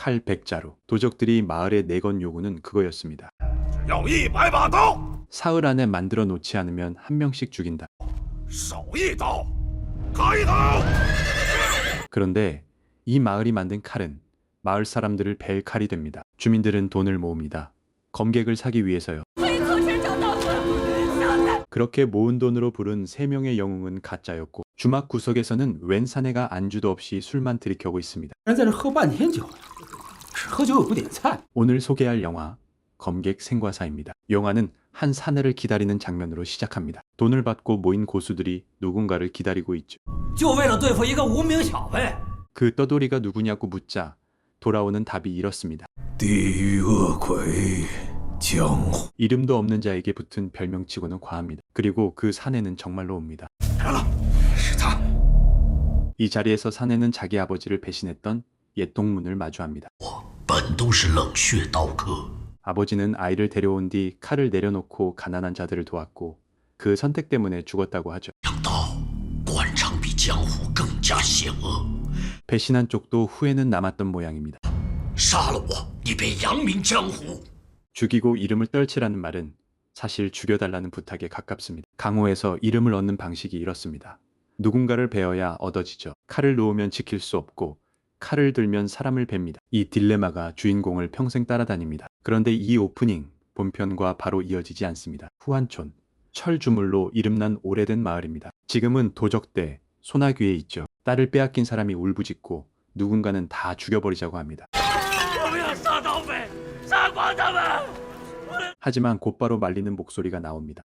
칼 100자루. 도적들이 마을에 내건 요구는 그거였습니다. 要100把刀， 사흘 안에 만들어 놓지 않으면 한 명씩 죽인다. 少一刀，砍一刀。 그런데 이 마을이 만든 칼은 마을 사람들을 벨 칼이 됩니다. 주민들은 돈을 모읍니다. 검객을 사기 위해서요. 그렇게 모은 돈으로 부른 3명의 영웅은 가짜였고 주막 구석에서는 웬 사내가 안주도 없이 술만 들이켜고 있습니다. 人在这喝半天酒了，只喝酒也不点菜。 오늘 소개할 영화 검객 생과사입니다. 영화는 한 사내를 기다리는 장면으로 시작합니다. 돈을 받고 모인 고수들이 누군가를 기다리고 있죠. 就为了对付一个无名小辈。 그 떠돌이가 누구냐고 묻자 돌아오는 답이 이렇습니다. 地狱恶鬼江湖 이름도 없는 자에게 붙은 별명치고는 과합니다. 그리고 그 사내는 정말로 옵니다. 来了，是他。 이 자리에서 사내는 자기 아버지를 배신했던 옛 동문을 마주합니다. 本都是冷血刀客， 아버지는 아이를 데려온 뒤 칼을 내려놓고 가난한 자들을 도왔고 그 선택 때문에 죽었다고 하죠. 想到官场比江湖更加险恶， 배신한 쪽도 후회는 남았던 모양입니다. 杀了我，你便扬名江湖。 죽이고 이름을 떨치라는 말은 사실 죽여달라는 부탁에 가깝습니다. 강호에서 이름을 얻는 방식이 이렇습니다. 누군가를 베어야 얻어지죠. 칼을 놓으면 지킬 수 없고 칼을 들면 사람을 뵙니다. 이 딜레마가 주인공을 평생 따라다닙니다. 그런데 이 오프닝 본편과 바로 이어지지 않습니다. 후한촌, 철주물로 이름난 오래된 마을입니다. 지금은 도적대, 소나귀에 있죠. 딸을 빼앗긴 사람이 울부짖고 누군가는 다 죽여버리자고 합니다. 我们要杀盗匪，杀光他们。 하지만 곧바로 말리는 목소리가 나옵니다.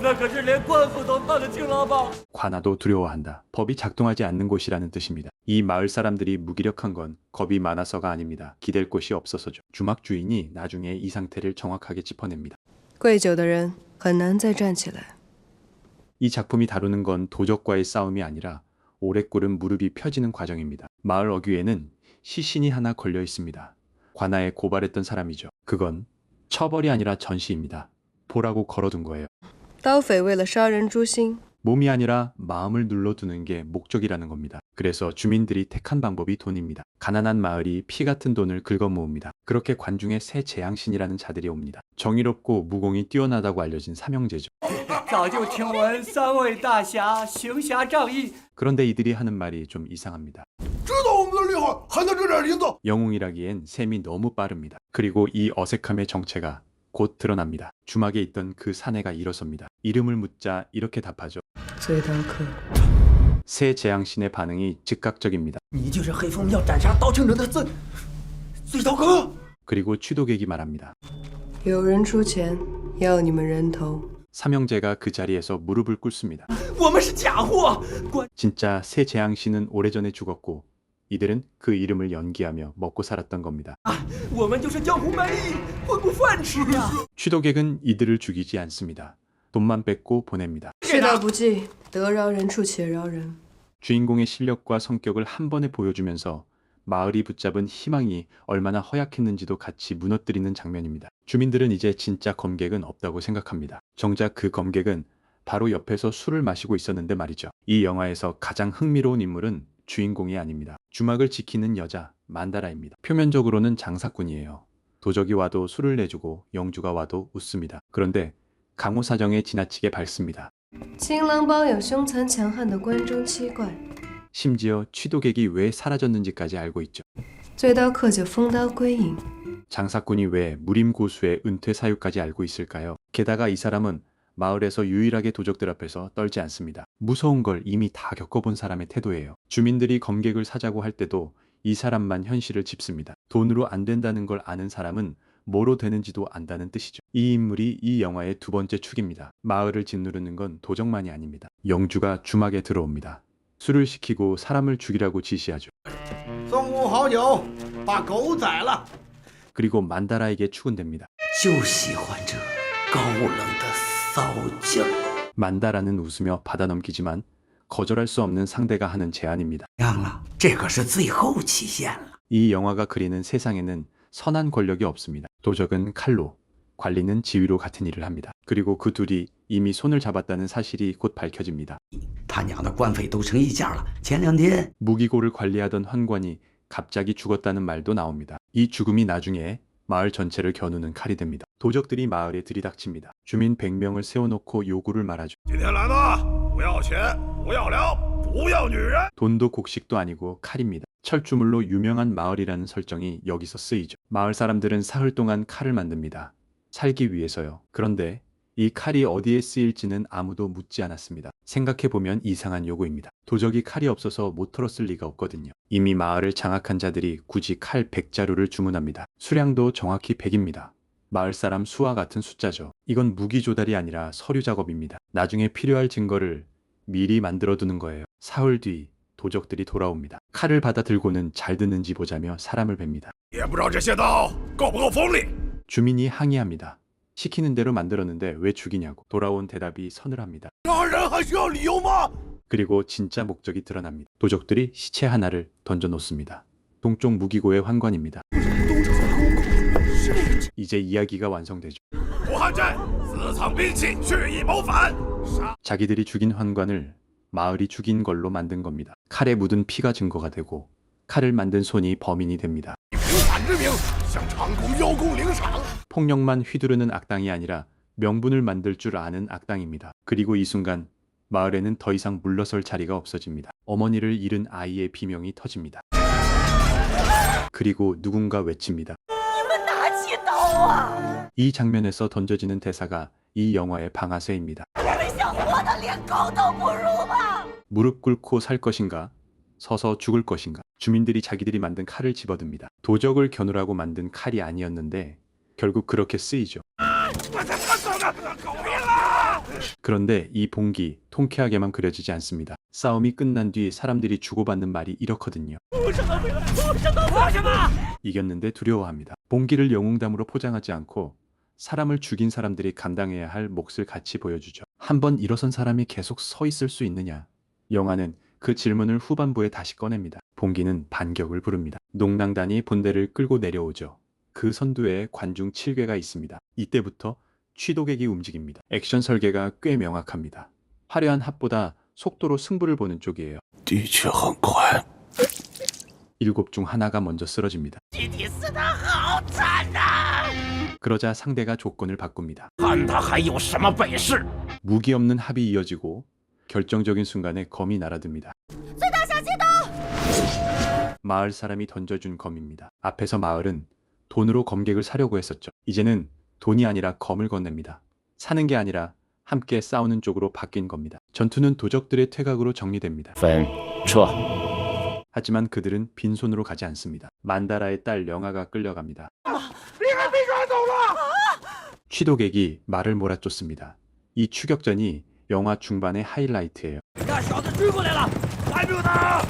那可是连官府都怕的青狼帮。 관아도 두려워한다. 법이 작동하지 않는 곳이라는 뜻입니다. 이 마을 사람들이 무기력한 건 겁이 많아서가 아닙니다. 기댈 곳이 없어서죠. 주막 주인이 나중에 이 상태를 정확하게 짚어냅니다. 跪久的人很难再站起来。 이 작품이 다루는 건 도적과의 싸움이 아니라 오래 꿇은 무릎이 펴지는 과정입니다. 마을 어귀에는 시신이 하나 걸려 있습니다. 관아에 고발했던 사람이죠. 그건 처벌이 아니라 전시입니다. 보라고 걸어둔 거예요. 刀匪为了杀人诛心， 몸이 아니라 마음을 눌러두는 게 목적이라는 겁니다. 그래서 주민들이 택한 방법이 돈입니다. 가난한 마을이 피 같은 돈을 긁어 모읍니다. 그렇게 관중에 새 재앙신이라는 자들이 옵니다. 정의롭고 무공이 뛰어나다고 알려진 삼형제죠. 早就听闻三位大侠行侠仗义， 그런데 이들이 하는 말이 좀 이상합니다. 知道我们的厉害，还能这点银子？ 영웅이라기엔 셈이 너무 빠릅니다. 그리고 이 어색함의 정체가 곧 드러납니다. 주막에 있던 그 사내가 일어섭니다. 이름을 묻자 이렇게 답하죠. 醉刀客。 새 재앙신의 반응이 즉각적입니다. 你就是黑风庙斩杀刀青人的醉刀哥。 그리고 취도객이 말합니다. 有人出钱要你们人头， 삼형제가 그 자리에서 무릎을 꿇습니다. 我们是假货，官 진짜 새 재앙신은 오래전에 죽었고 이들은 그 이름을 연기하며 먹고 살았던 겁니다. 我们就是江湖卖艺，混口饭吃呀。 취도객은 이들을 죽이지 않습니다. 돈만 뺏고 보냅니다. 世道不济，得饶人处且饶人。 주인공의 실력과 성격을 한 번에 보여주면서 마을이 붙잡은 희망이 얼마나 허약했는지도 같이 무너뜨리는 장면입니다. 주민들은 이제 진짜 검객은 없다고 생각합니다. 정작 그 검객은 바로 옆에서 술을 마시고 있었는데 말이죠. 이 영화에서 가장 흥미로운 인물은 주인공이 아닙니다. 주막을 지키는 여자 만다라입니다. 표면적으로는 장사꾼이에요. 도적이 와도 술을 내주고 영주가 와도 웃습니다. 그런데 강호 사정에 지나치게 밝습니다. 青狼帮有凶残强悍的关中七怪， 심지어 취도객이 왜 사라졌는지까지 알고 있죠. 醉刀客就封刀归隐。 장사꾼이 왜 무림고수의 은퇴 사유까지 알고 있을까요? 게다가 이 사람은 마을에서 유일하게 도적들 앞에서 떨지 않습니다. 무서운 걸 이미 다 겪어본 사람의 태도예요. 주민들이 검객을 사자고 할 때도 이 사람만 현실을 짚습니다. 돈으로 안 된다는 걸 아는 사람은 뭐로 되는지도 안다는 뜻이죠. 이 인물이 이 영화의 두 번째 축입니다. 마을을 짓누르는 건 도적만이 아닙니다. 영주가 주막에 들어옵니다. 술을 시키고 사람을 죽이라고 지시하죠. 送我好酒，把狗宰了。 그리고 만다라에게 추근됩니다. 就喜欢这高冷的骚劲儿。 만다라는 웃으며 받아넘기지만 거절할 수 없는 상대가 하는 제안입니다. 样了，这可是最后期限了。 이 영화가 그리는 세상에는 선한 권력이 없습니다. 도적은 칼로, 관리는 지휘로 같은 일을 합니다. 그리고 그 둘이 이미 손을 잡았다는 사실이 곧 밝혀집니다. 他娘的官匪斗成一家了。前2天 무기고를 관리하던 환관이 갑자기 죽었다는 말도 나옵니다. 이 죽음이 나중에 마을 전체를 겨누는 칼이 됩니다. 도적들이 마을에 들이닥칩니다. 주민 100명을 세워놓고 요구를 말하죠. 今天来的不要钱，不要粮，不要女人。 돈도 곡식도 아니고 칼입니다. 철주물로 유명한 마을이라는 설정이 여기서 쓰이죠. 마을 사람들은 사흘 동안 칼을 만듭니다. 살기 위해서요. 그런데 이 칼이 어디에 쓰일지는 아무도 묻지 않았습니다. 생각해보면 이상한 요구입니다. 도적이 칼이 없어서 못 털었을 리가 없거든요. 이미 마을을 장악한 자들이 굳이 칼 100자루를 주문합니다. 수량도 정확히 100입니다. 마을 사람 수와 같은 숫자죠. 이건 무기 조달이 아니라 서류 작업입니다. 나중에 필요할 증거를 미리 만들어두는 거예요. 사흘 뒤 도적들이 돌아옵니다. 칼을 받아 들고는 잘 듣는지 보자며 사람을 뵙니다. 也不知道这些刀够不够锋利。 주민이 항의합니다. 시키는 대로 만들었는데 왜 죽이냐고. 돌아온 대답이 서늘합니다. 杀人还需要理由吗？ 그리고 진짜 목적이 드러납니다. 도적들이 시체 하나를 던져놓습니다. 동쪽 무기고의 환관입니다. 이제 이야기가 완성되죠. 武汉镇私藏兵器，蓄意谋反。杀 자기들이 죽인 환관을 마을이 죽인 걸로 만든 겁니다. 칼에 묻은 피가 증거가 되고 칼을 만든 손이 범인이 됩니다. 以平反之名向长空邀功领赏。 폭력만 휘두르는 악당이 아니라 명분을 만들 줄 아는 악당입니다. 그리고 이 순간 마을에는 더 이상 물러설 자리가 없어집니다. 어머니를 잃은 아이의 비명이 터집니다. 그리고 누군가 외칩니다. 이 장면에서 던져지는 대사가 이 영화의 방아쇠입니다. 무릎 꿇고 살 것인가? 서서 죽을 것인가? 주민들이 자기들이 만든 칼을 집어듭니다. 도적을 겨누라고 만든 칼이 아니었는데 결국 그렇게 쓰이죠. 그런데 이 봉기 통쾌하게만 그려지지 않습니다. 싸움이 끝난 뒤 사람들이 주고받는 말이 이렇거든요. 이겼는데 두려워합니다. 봉기를 영웅담으로 포장하지 않고 사람을 죽인 사람들이 감당해야 할 몫을 같이 보여주죠. 한번 일어선 사람이 계속 서 있을 수 있느냐? 영화는 그 질문을 후반부에 다시 꺼냅니다. 봉기는 반격을 부릅니다. 농낭단이 본대를 끌고 내려오죠. 그 선두에 관중 7괴가 있습니다. 이때부터 취도객이 움직입니다. 액션 설계가 꽤 명확합니다. 화려한 합보다 속도로 승부를 보는 쪽이에요. 的确很快。 7 중 하나가 먼저 쓰러집니다. 그러자 상대가 조건을 바꿉니다. 看他还有什么本事！ 무기 없는 합이 이어지고 결정적인 순간에 검이 날아듭니다. 마을 사람이 던져준 검입니다. 앞에서 마을은 돈으로 검객을 사려고 했었죠. 이제는 돈이 아니라 검을 건넵니다. 사는 게 아니라 함께 싸우는 쪽으로 바뀐 겁니다. 전투는 도적들의 퇴각으로 정리됩니다. 分撤。 하지만 그들은 빈손으로 가지 않습니다. 만다라의 딸 영아가 끌려갑니다. 취도객이 말을 몰아쫓습니다. 이 추격전이 영화 중반의 하이라이트예요. 那小子追过来了，还没有打！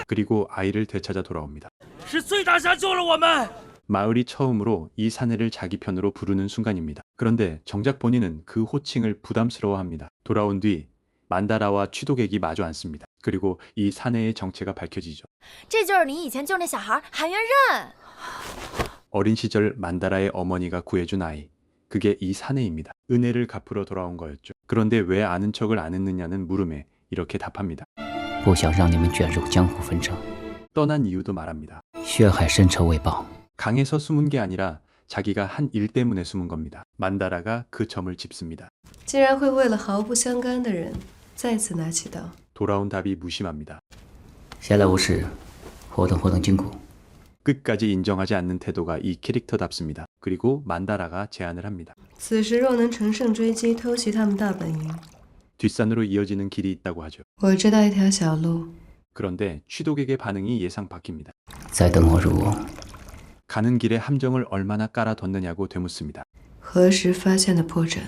그리고 아이를 되찾아 돌아옵니다. 是碎大侠救了我们。 마을이 처음으로 이 사내를 자기 편으로 부르는 순간입니다. 그런데 정작 본인은 그 호칭을 부담스러워합니다. 돌아온 뒤 만다라와 취도객이 마주 앉습니다. 그리고 이 사내의 정체가 밝혀지죠. 这就是你以前救那小孩韩元任。 어린 시절 만다라의 어머니가 구해준 아이. 그게 이 사내입니다. 은혜를 갚으러 돌아온 거였죠. 그런데 왜 아는 척을 안 했느냐는 물음에 이렇게 답합니다. 不想让你们卷入江湖纷争， 떠난 이유도 말합니다. 血海深仇未报。 강에서 숨은 게 아니라 자기가 한 일 때문에 숨은 겁니다. 만다라가 그 점을 짚습니다. 竟然会为了毫不相干的人再次拿起刀。 돌아온 답이 무심합니다. 闲来无事，活动活动筋骨。 끝까지 인정하지 않는 태도가 이 캐릭터답습니다. 그리고 만다라가 제안을 합니다. 此时若能乘胜追击，偷袭他们大本营， 뒷산으로 이어지는 길이 있다고 하죠. 我知道一条小路。 그런데 취독에게 반응이 예상 밖입니다. 再等我入瓮。 가는 길에 함정을 얼마나 깔아뒀느냐고 되묻습니다. 何时发现的破绽？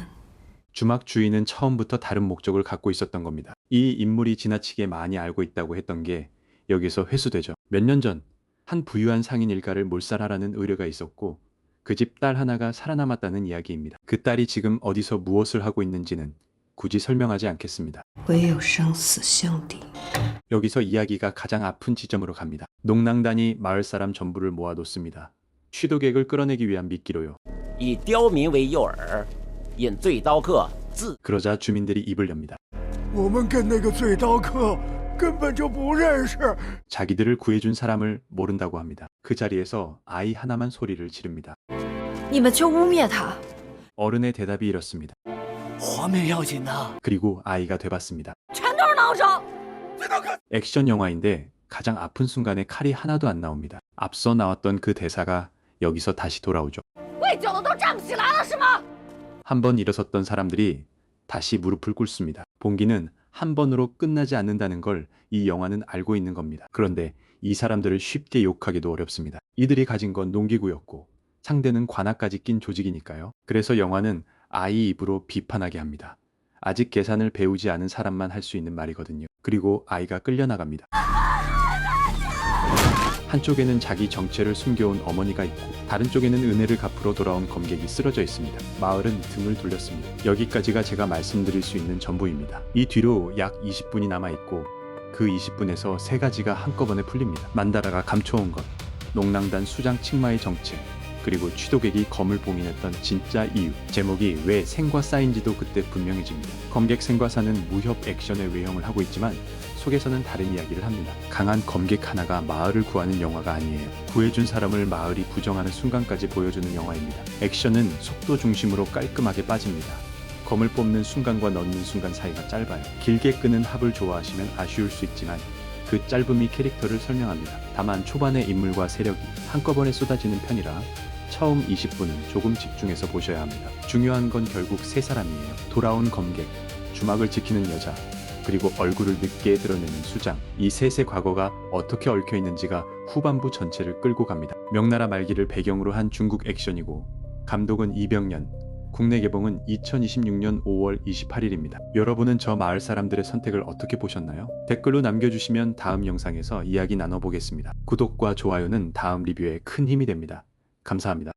주막 주인은 처음부터 다른 목적을 갖고 있었던 겁니다. 이 인물이 지나치게 많이 알고 있다고 했던 게 여기서 회수되죠. 몇 년 전 한 부유한 상인 일가를 몰살하라는 의뢰가 있었고 그 집 딸 하나가 살아남았다는 이야기입니다. 그 딸이 지금 어디서 무엇을 하고 있는지는 굳이 설명하지 않겠습니다. 唯有生死相抵。 여기서 이야기가 가장 아픈 지점으로 갑니다. 농낭단이 마을 사람 전부를 모아놓습니다. 취도객을 끌어내기 위한 미끼로요. 以刁民为诱饵，引醉刀客自 그러자 주민들이 입을 엽니다. 我们跟那个醉刀客根本就不认识。 자기들을 구해준 사람을 모른다고 합니다. 그 자리에서 아이 하나만 소리를 지릅니다. 你们却污蔑他。 어른의 대답이 이렇습니다. 活命要紧呐！ 그리고 아이가 돼봤습니다. 全都是孬种！ 액션 영화인데 가장 아픈 순간에 칼이 하나도 안 나옵니다. 앞서 나왔던 그 대사가 여기서 다시 돌아오죠. 跪久了都站不起来了是吗？ 한 번 일어섰던 사람들이 다시 무릎을 꿇습니다. 봉기는 한 번으로 끝나지 않는다는 걸 이 영화는 알고 있는 겁니다. 그런데 이 사람들을 쉽게 욕하기도 어렵습니다. 이들이 가진 건 농기구였고 상대는 관아까지 낀 조직이니까요. 그래서 영화는 아이 입으로 비판하게 합니다. 아직 계산을 배우지 않은 사람만 할 수 있는 말이거든요. 그리고 아이가 끌려나갑니다. 한쪽에는 자기 정체를 숨겨온 어머니가 있고 다른 쪽에는 은혜를 갚으러 돌아온 검객이 쓰러져 있습니다. 마을은 등을 돌렸습니다. 여기까지가 제가 말씀드릴 수 있는 전부입니다. 이 뒤로 약 20분이 남아있고 그 20분에서 세 가지가 한꺼번에 풀립니다. 만다라가 감춰온 것, 농랑단 수장 칙마의 정체, 그리고 취도객이 검을 봉인했던 진짜 이유. 제목이 왜 생과 쌓인지도 그때 분명해집니다. 검객 생과사는 무협 액션의 외형을 하고 있지만 속에서는 다른 이야기를 합니다. 강한 검객 하나가 마을을 구하는 영화가 아니에요. 구해준 사람을 마을이 부정하는 순간까지 보여주는 영화입니다. 액션은 속도 중심으로 깔끔하게 빠집니다. 검을 뽑는 순간과 넣는 순간 사이가 짧아요. 길게 끄는 합을 좋아하시면 아쉬울 수 있지만 그 짧음이 캐릭터를 설명합니다. 다만 초반의 인물과 세력이 한꺼번에 쏟아지는 편이라 처음 20분은 조금 집중해서 보셔야 합니다. 중요한 건 결국 세 사람이에요. 돌아온 검객, 주막을 지키는 여자, 그리고 얼굴을 늦게 드러내는 수장. 이 셋의 과거가 어떻게 얽혀 있는지가 후반부 전체를 끌고 갑니다. 명나라 말기를 배경으로 한 중국 액션이고 감독은 이병년, 국내 개봉은 2026년 5월 28일입니다. 여러분은 저 마을 사람들의 선택을 어떻게 보셨나요? 댓글로 남겨주시면 다음 영상에서 이야기 나눠보겠습니다. 구독과 좋아요는 다음 리뷰에 큰 힘이 됩니다. 감사합니다.